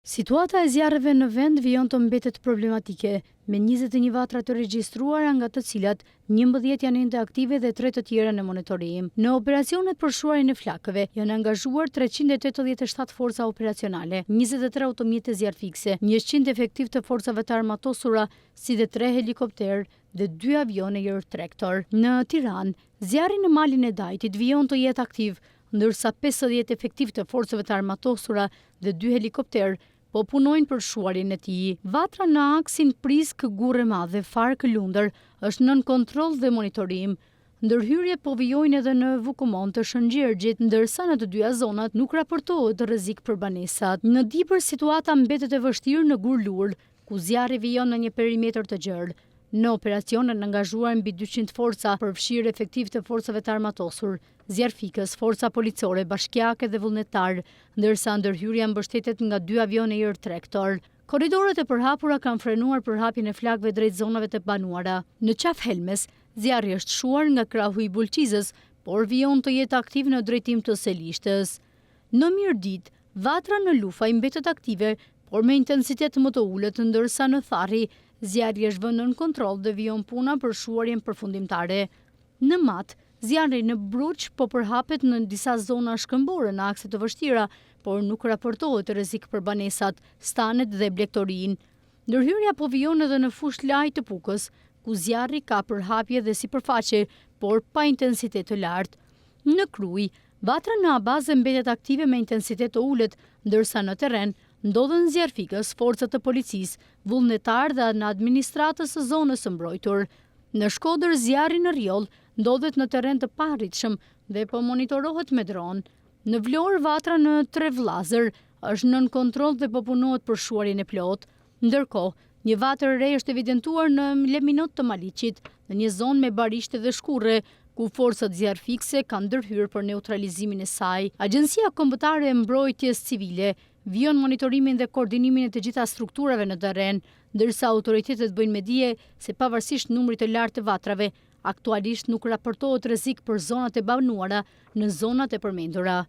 Situata e zjarreve në vend vijon të mbetet problematike, me 21 vatra të regjistruara, nga të cilat 11 janë ende aktive dhe 3 të tjera në monitorim. Në operacionet për shuarin e flakëve janë angazhuar 387 forca operacionale, 23 automjete zjarrfikse, 100 efektiv të forcave të armatosura, si dhe 3 helikopter dhe 2 avione jërtrektor. Në Tiranë, zjarri në malin e Dajtit vijon të jetë aktiv, ndërsa 50 efektiv të forcave të armatosura dhe 2 helikopter po punojnë për shuarin e tij. Vatra në aksin Prisk-Gurrë Madhe Fark-Lundër është nën kontroll dhe monitorim. Ndërhyrje po vijojnë edhe në Vukumon të Shëngjërgjit, ndërsa në të dyja zonat nuk raportohet rrezik për banesat. Në Dibër situata mbetet e vështirë në Gurlur, ku zjarri vijon në një perimetër të gjerë. Në operacione në angazhuar mbi 200 forca, përfshirë efektiv të forcave të armatosur, zjarrfikës, forca policore, bashkiake dhe vullnetar, ndërsa ndërhyrja mbështetet nga 2 avione jërtrektor. Korridoret e përhapura kanë frenuar përhapjen e flakëve drejt zonave të banuara. Në Qaf Helmes, zjarri është shuar nga krahu i Bulqizës, por vijon të jetë aktiv në drejtim të Selishtës. Në Mirdit, vatra në Lufaj mbetet aktive, por me intensitet më të ulët, ndërsa në Tharri, zjarri është vënë nën kontroll dhe vijon puna për shuarjen përfundimtare. Në Mat, zjarri në Bruç po përhapet në disa zona shkëmbore në akse të vështira, por nuk raportohet rrezik për banesat, stanet dhe blegtorin. Ndërhyrja po vijon edhe në fushë laj të Pukës, ku zjarri ka përhapje dhe sipërfaqe, por pa intensitet të lartë. Në Kruj, vatra në Abazë mbetet aktive me intensitet të ulët, ndërsa në terren ndodhen zjarrfikës, forcat të policisë, vullnetar dhe në administratës së zonës së mbrojtur. Në Shkodër, zjarri në Rjoll ndodhet në terren të paarritshëm dhe po monitorohet me dron. Në Vlorë, vatra në Trevllazër është nën kontroll dhe po punohet për shuarjen e plot. Ndërkohë, një vatër re është evidentuar në Leminot të Maliqit, në një zonë me barishte dhe shkurre, ku forcat zjarrfikse kanë ndërhyrë për neutralizimin e saj. Agjencia Kombëtare e Mbrojtjes Civile vijon monitorimin dhe koordinimin e të gjitha strukturave në terren, ndërsa autoritetet bëjnë me dije se pavarësisht numrit të lartë të vatrave, aktualisht nuk raportohet rrezik për zonat e banuara në zonat e përmendura.